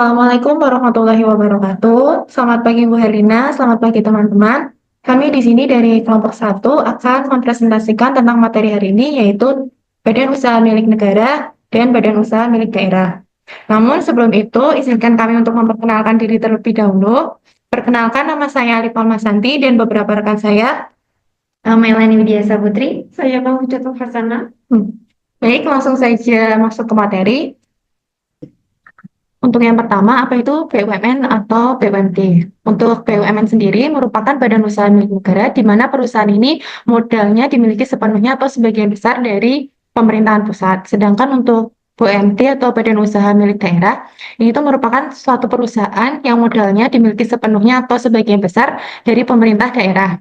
Assalamualaikum warahmatullahi wabarakatuh. Selamat pagi Bu Herlina, selamat pagi teman-teman. Kami di sini dari kelompok satu akan mempresentasikan tentang materi hari ini yaitu Badan Usaha Milik Negara dan Badan Usaha Milik Daerah. Namun sebelum itu, izinkan kami untuk memperkenalkan diri terlebih dahulu. Perkenalkan, nama saya Alif Almasanti dan beberapa rekan saya. Melani Widya Saputri. Saya Bang Jatuh Harsana. Baik, langsung saja masuk ke materi. Untuk yang pertama, apa itu BUMN atau BUMD? Untuk BUMN sendiri merupakan badan usaha milik negara, di mana perusahaan ini modalnya dimiliki sepenuhnya atau sebagian besar dari pemerintahan pusat. Sedangkan untuk BUMD atau badan usaha milik daerah, ini itu merupakan suatu perusahaan yang modalnya dimiliki sepenuhnya atau sebagian besar dari pemerintah daerah.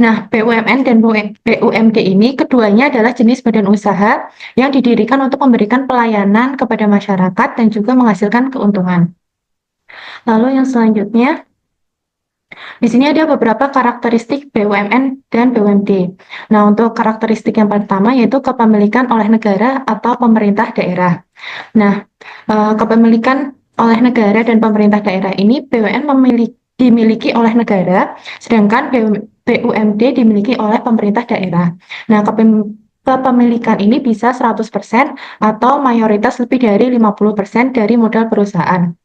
Nah, BUMN dan BUMD ini keduanya adalah jenis badan usaha yang didirikan untuk memberikan pelayanan kepada masyarakat dan juga menghasilkan keuntungan. Lalu yang selanjutnya, di sini ada beberapa karakteristik BUMN dan BUMD. Nah, untuk karakteristik yang pertama yaitu kepemilikan oleh negara atau pemerintah daerah. Nah, kepemilikan oleh negara dan pemerintah daerah ini BUMN dimiliki oleh negara, sedangkan BUMD dimiliki oleh pemerintah daerah. Nah, kepemilikan ini bisa 100% atau mayoritas lebih dari 50% dari modal perusahaan.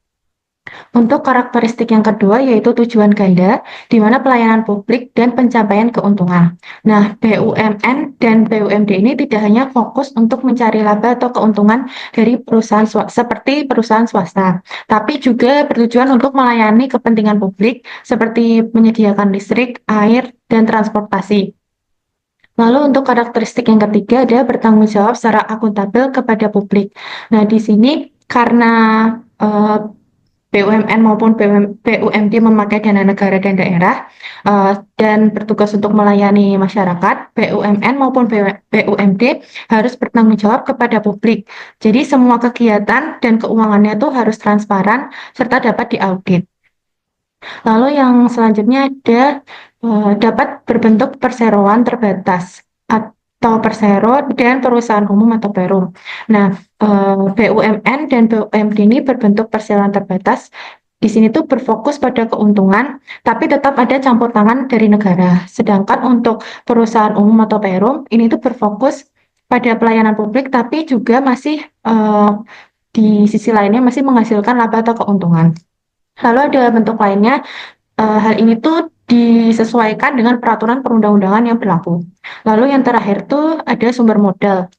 Untuk karakteristik yang kedua yaitu tujuan ganda, di mana pelayanan publik dan pencapaian keuntungan. Nah, BUMN dan BUMD ini tidak hanya fokus untuk mencari laba atau keuntungan dari perusahaan seperti perusahaan swasta, tapi juga bertujuan untuk melayani kepentingan publik seperti menyediakan listrik, air, dan transportasi. Lalu untuk karakteristik yang ketiga ada bertanggung jawab secara akuntabel kepada publik. Nah, di sini karena BUMN maupun BUMD memakai dana negara dan daerah dan bertugas untuk melayani masyarakat, BUMN maupun BUMD harus bertanggung jawab kepada publik. Jadi semua kegiatan dan keuangannya itu harus transparan serta dapat diaudit. Lalu yang selanjutnya ada dapat berbentuk perseroan terbatas atau persero dan perusahaan umum atau perum. Nah, BUMN dan BUMD ini berbentuk perseroan terbatas. Di sini tuh berfokus pada keuntungan, tapi tetap ada campur tangan dari negara. Sedangkan untuk perusahaan umum atau perum, ini tuh berfokus pada pelayanan publik, tapi juga masih di sisi lainnya masih menghasilkan laba atau keuntungan. Lalu ada bentuk lainnya, hal ini tuh disesuaikan dengan peraturan perundang-undangan yang berlaku. Lalu yang terakhir tuh ada sumber modal.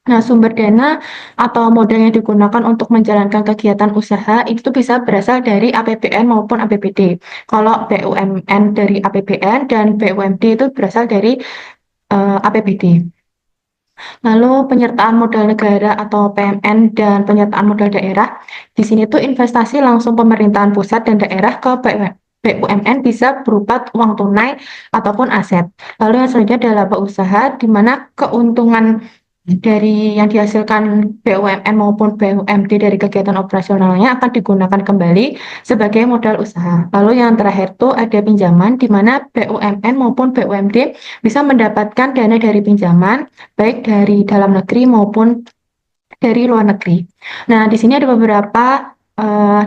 Nah, sumber dana atau modal yang digunakan untuk menjalankan kegiatan usaha itu bisa berasal dari APBN maupun APBD. Kalau BUMN dari APBN dan BUMD itu berasal dari APBD. Lalu penyertaan modal negara atau PMN dan penyertaan modal daerah. Di sini tuh investasi langsung pemerintahan pusat dan daerah ke BUMN bisa berupa uang tunai ataupun aset. Lalu yang selanjutnya adalah laba usaha, di mana keuntungan dari yang dihasilkan BUMN maupun BUMD dari kegiatan operasionalnya akan digunakan kembali sebagai modal usaha. Lalu yang terakhir tuh ada pinjaman, di mana BUMN maupun BUMD bisa mendapatkan dana dari pinjaman, baik dari dalam negeri maupun dari luar negeri. Nah, di sini ada beberapa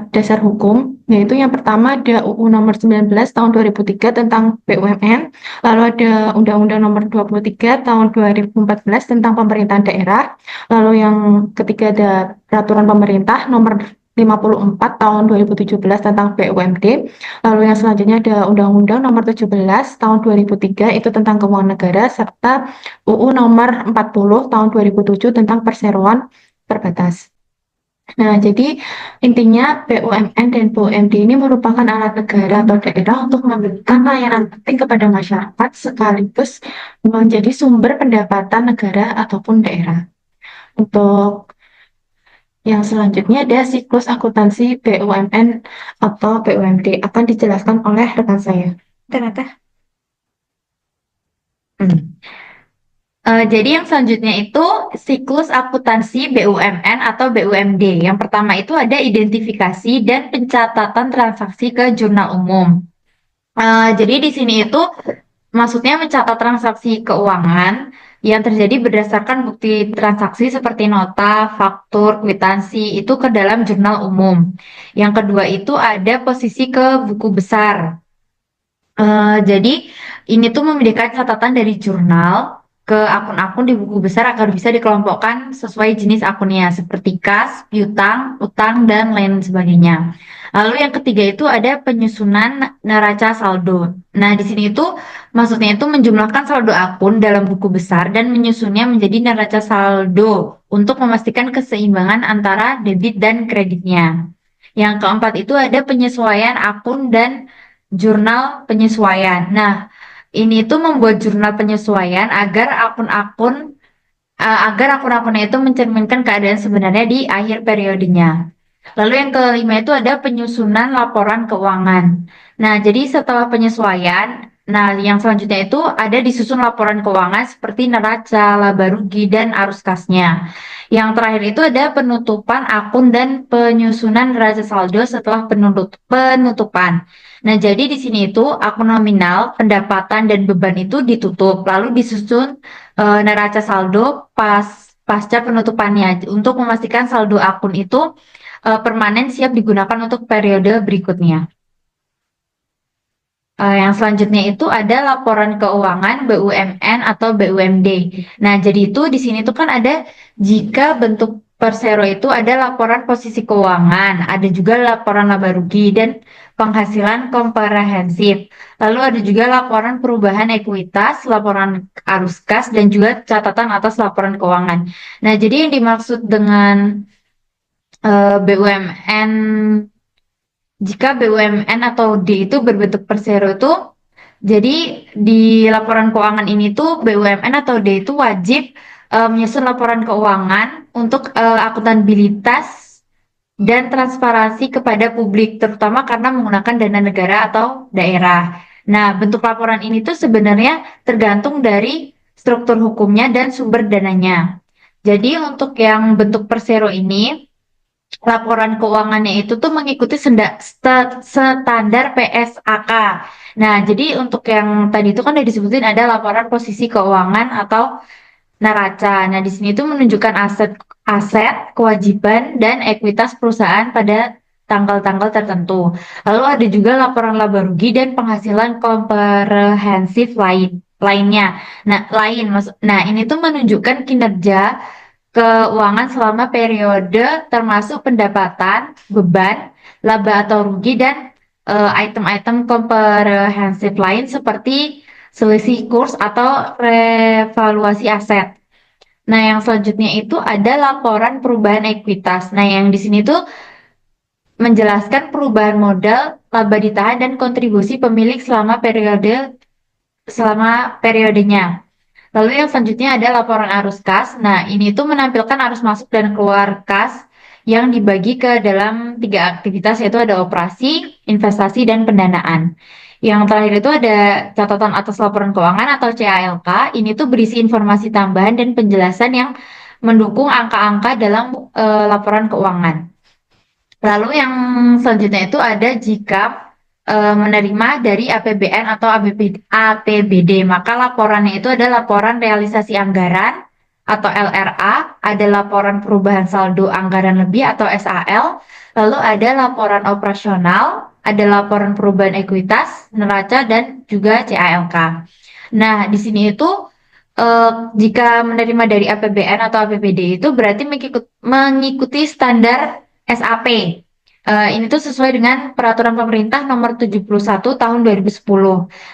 dasar hukum, yaitu yang pertama ada UU nomor 19 tahun 2003 tentang BUMN, lalu ada Undang-Undang nomor 23 tahun 2014 tentang pemerintahan daerah, lalu yang ketiga ada Peraturan Pemerintah nomor 54 tahun 2017 tentang BUMD, lalu yang selanjutnya ada Undang-Undang nomor 17 tahun 2003 itu tentang keuangan negara, serta UU nomor 40 tahun 2007 tentang perseroan terbatas. Nah, jadi intinya BUMN dan BUMD ini merupakan alat negara atau daerah untuk memberikan layanan penting kepada masyarakat sekaligus menjadi sumber pendapatan negara ataupun daerah. Untuk yang selanjutnya ada siklus akuntansi BUMN atau BUMD akan dijelaskan oleh rekan saya. Ternyata. Jadi yang selanjutnya itu siklus akuntansi BUMN atau BUMD. Yang pertama itu ada identifikasi dan pencatatan transaksi ke jurnal umum. Jadi di sini itu maksudnya mencatat transaksi keuangan yang terjadi berdasarkan bukti transaksi seperti nota, faktur, kwitansi itu ke dalam jurnal umum. Yang kedua itu ada posisi ke buku besar. Jadi ini tuh membedakan catatan dari jurnal ke akun-akun di buku besar agar bisa dikelompokkan sesuai jenis akunnya seperti kas, piutang, utang, dan lain sebagainya. Lalu yang ketiga itu ada penyusunan neraca saldo. Nah, di sini itu maksudnya itu menjumlahkan saldo akun dalam buku besar dan menyusunnya menjadi neraca saldo untuk memastikan keseimbangan antara debit dan kreditnya. Yang keempat itu ada penyesuaian akun dan jurnal penyesuaian. Nah, ini tuh membuat jurnal penyesuaian agar akun-akunnya itu mencerminkan keadaan sebenarnya di akhir periodenya. Lalu yang kelima itu ada penyusunan laporan keuangan. Nah, jadi setelah penyesuaian, nah yang selanjutnya itu ada disusun laporan keuangan seperti neraca, laba rugi, dan arus kasnya. Yang terakhir itu ada penutupan akun dan penyusunan neraca saldo setelah penutupan. Nah, jadi di sini itu akun nominal, pendapatan, dan beban itu ditutup, lalu disusun neraca saldo pasca penutupannya untuk memastikan saldo akun itu permanen siap digunakan untuk periode berikutnya. Yang selanjutnya itu ada laporan keuangan BUMN atau BUMD. Nah, jadi itu di sini tuh kan ada jika bentuk persero itu ada laporan posisi keuangan, ada juga laporan laba rugi dan penghasilan komprehensif. Lalu ada juga laporan perubahan ekuitas, laporan arus kas dan juga catatan atas laporan keuangan. Nah, jadi yang dimaksud dengan BUMN jika BUMN atau D itu berbentuk persero itu, jadi di laporan keuangan ini tuh BUMN atau D itu wajib menyusun laporan keuangan untuk akuntabilitas dan transparansi kepada publik, terutama karena menggunakan dana negara atau daerah. Nah, bentuk laporan ini tuh sebenarnya tergantung dari struktur hukumnya dan sumber dananya. Jadi untuk yang bentuk persero ini, laporan keuangannya itu tuh mengikuti standar PSAK. Nah, jadi untuk yang tadi itu kan udah disebutin ada laporan posisi keuangan atau neraca. Nah, di sini itu menunjukkan aset, kewajiban, dan ekuitas perusahaan pada tanggal-tanggal tertentu. Lalu ada juga laporan laba rugi dan penghasilan komprehensif lainnya. Nah, ini tuh menunjukkan kinerja keuangan selama periode termasuk pendapatan, beban, laba atau rugi dan item-item komprehensif lain seperti selisih kurs atau revaluasi aset. Nah, yang selanjutnya itu ada laporan perubahan ekuitas. Nah, yang di sini tuh menjelaskan perubahan modal, laba ditahan dan kontribusi pemilik selama periodenya. Lalu yang selanjutnya ada laporan arus kas. Nah, ini tuh menampilkan arus masuk dan keluar kas yang dibagi ke dalam tiga aktivitas yaitu ada operasi, investasi, dan pendanaan. Yang terakhir itu ada catatan atas laporan keuangan atau CALK. Ini tuh berisi informasi tambahan dan penjelasan yang mendukung angka-angka dalam laporan keuangan. Lalu yang selanjutnya itu ada jika menerima dari APBN atau APBD, maka laporannya itu ada laporan realisasi anggaran atau LRA, ada laporan perubahan saldo anggaran lebih atau SAL, lalu ada laporan operasional, ada laporan perubahan ekuitas, neraca, dan juga CALK. Nah, di sini itu jika menerima dari APBN atau APBD itu berarti mengikuti standar SAP. Ini tuh sesuai dengan peraturan pemerintah nomor 71 tahun 2010.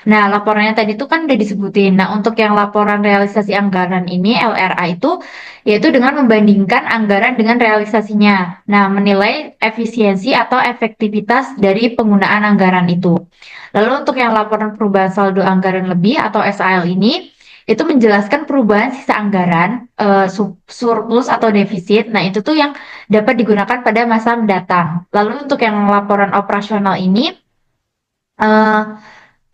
Nah, laporannya tadi tuh kan udah disebutin. Nah, untuk yang laporan realisasi anggaran ini LRA itu yaitu dengan membandingkan anggaran dengan realisasinya. Nah, menilai efisiensi atau efektivitas dari penggunaan anggaran itu. Lalu untuk yang laporan perubahan saldo anggaran lebih atau SAL ini itu menjelaskan perubahan sisa anggaran, surplus atau defisit. Nah, itu tuh yang dapat digunakan pada masa mendatang. Lalu untuk yang laporan operasional ini eh,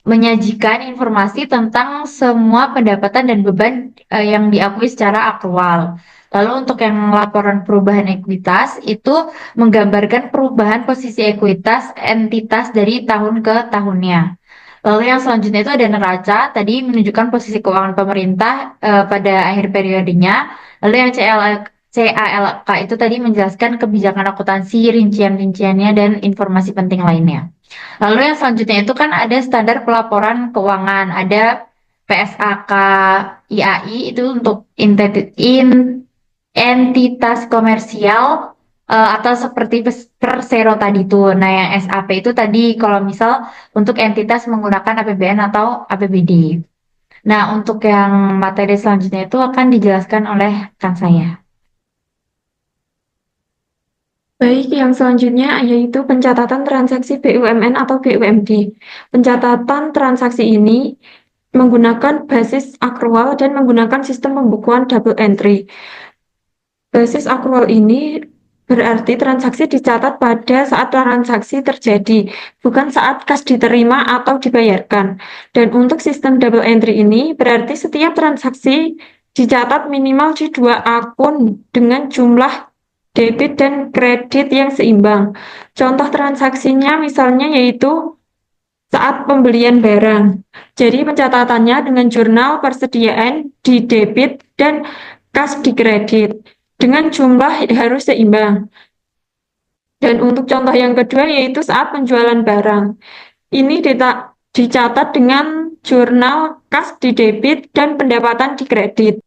menyajikan informasi tentang semua pendapatan dan beban yang diakui secara akrual. Lalu untuk yang laporan perubahan ekuitas itu menggambarkan perubahan posisi ekuitas entitas dari tahun ke tahunnya. Lalu yang selanjutnya itu ada neraca, tadi menunjukkan posisi keuangan pemerintah pada akhir periodenya. Lalu yang CALK itu tadi menjelaskan kebijakan akuntansi, rincian-rinciannya, dan informasi penting lainnya. Lalu yang selanjutnya itu kan ada standar pelaporan keuangan, ada PSAK, IAI itu untuk entitas komersial atau seperti Persero tadi itu. Nah, yang SAP itu tadi kalau misal untuk entitas menggunakan APBN atau APBD. Nah, untuk yang materi selanjutnya itu akan dijelaskan oleh rekan saya. Baik, yang selanjutnya yaitu pencatatan transaksi BUMN atau BUMD. Pencatatan transaksi ini menggunakan basis akrual dan menggunakan sistem pembukuan double entry. Basis akrual ini berarti transaksi dicatat pada saat transaksi terjadi, bukan saat kas diterima atau dibayarkan. Dan untuk sistem double entry ini berarti setiap transaksi dicatat minimal di dua akun dengan jumlah debit dan kredit yang seimbang. Contoh transaksinya misalnya yaitu saat pembelian barang. Jadi pencatatannya dengan jurnal persediaan di debit dan kas di kredit dengan jumlah harus seimbang. Dan untuk contoh yang kedua yaitu saat penjualan barang. Ini dicatat dengan jurnal kas di debit dan pendapatan di kredit.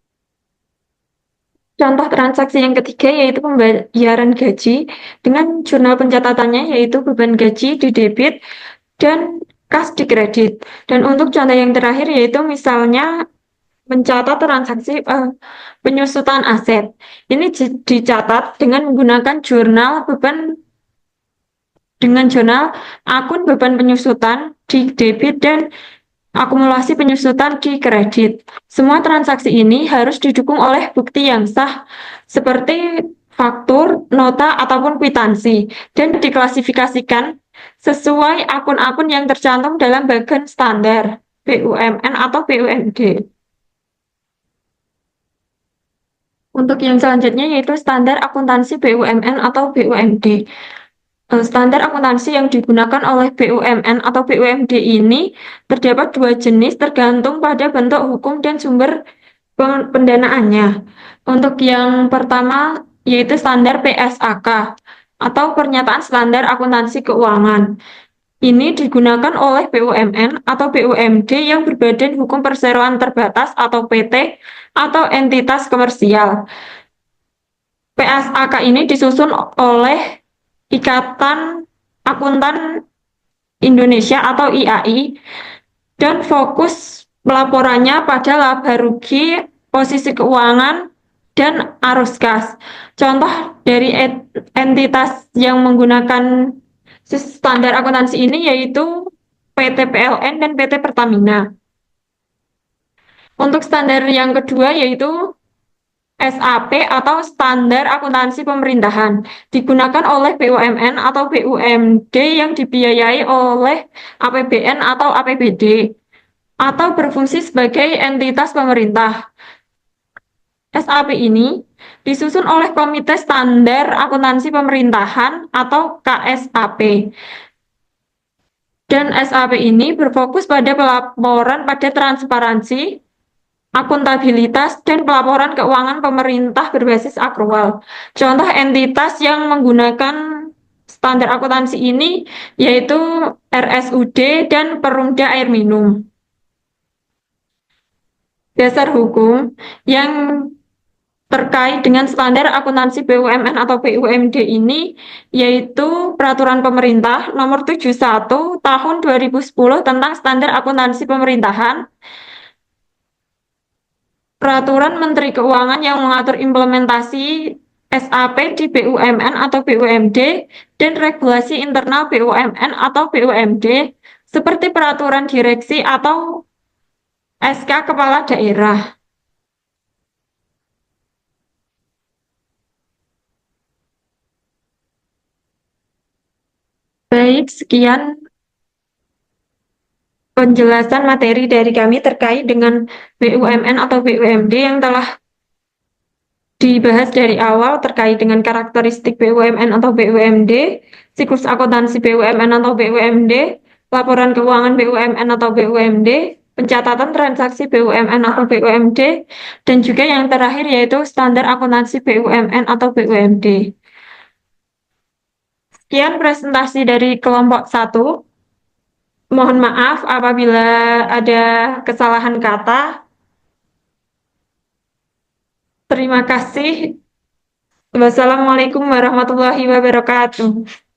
Contoh transaksi yang ketiga yaitu pembayaran gaji dengan jurnal pencatatannya yaitu beban gaji di debit dan kas di kredit. Dan untuk contoh yang terakhir yaitu misalnya mencatat transaksi penyusutan aset. Ini dicatat dengan menggunakan jurnal akun beban penyusutan di debit dan akumulasi penyusutan di kredit. Semua transaksi ini harus didukung oleh bukti yang sah seperti faktur, nota, ataupun kwitansi dan diklasifikasikan sesuai akun-akun yang tercantum dalam bagan standar BUMN atau BUMD. Untuk yang selanjutnya yaitu standar akuntansi BUMN atau BUMD. Standar akuntansi yang digunakan oleh BUMN atau BUMD ini terdapat dua jenis tergantung pada bentuk hukum dan sumber pendanaannya. Untuk yang pertama yaitu standar PSAK atau Pernyataan Standar Akuntansi Keuangan. Ini digunakan oleh BUMN atau BUMD yang berbadan hukum perseroan terbatas atau PT atau entitas komersial. PSAK ini disusun oleh Ikatan Akuntan Indonesia atau IAI dan fokus pelaporannya pada laba rugi, posisi keuangan, dan arus kas. Contoh dari entitas yang menggunakan standar akuntansi ini yaitu PT PLN dan PT Pertamina. Untuk standar yang kedua yaitu SAP atau Standar Akuntansi Pemerintahan digunakan oleh BUMN atau BUMD yang dibiayai oleh APBN atau APBD atau berfungsi sebagai entitas pemerintah. SAP ini disusun oleh Komite Standar Akuntansi Pemerintahan atau KSAP. Dan SAP ini berfokus pada pelaporan pada transparansi, akuntabilitas, dan pelaporan keuangan pemerintah berbasis akrual. Contoh entitas yang menggunakan standar akuntansi ini yaitu RSUD dan Perumda Air Minum. Dasar hukum yang terkait dengan standar akuntansi BUMN atau BUMD ini yaitu Peraturan Pemerintah Nomor 71 Tahun 2010 tentang Standar Akuntansi Pemerintahan, Peraturan Menteri Keuangan yang mengatur implementasi SAP di BUMN atau BUMD, dan regulasi internal BUMN atau BUMD seperti peraturan direksi atau SK Kepala Daerah. Baik, sekian penjelasan materi dari kami terkait dengan BUMN atau BUMD yang telah dibahas dari awal terkait dengan karakteristik BUMN atau BUMD, siklus akuntansi BUMN atau BUMD, laporan keuangan BUMN atau BUMD, pencatatan transaksi BUMN atau BUMD, dan juga yang terakhir yaitu standar akuntansi BUMN atau BUMD. Sekian presentasi dari kelompok 1. Mohon maaf apabila ada kesalahan kata. Terima kasih. Wassalamualaikum warahmatullahi wabarakatuh.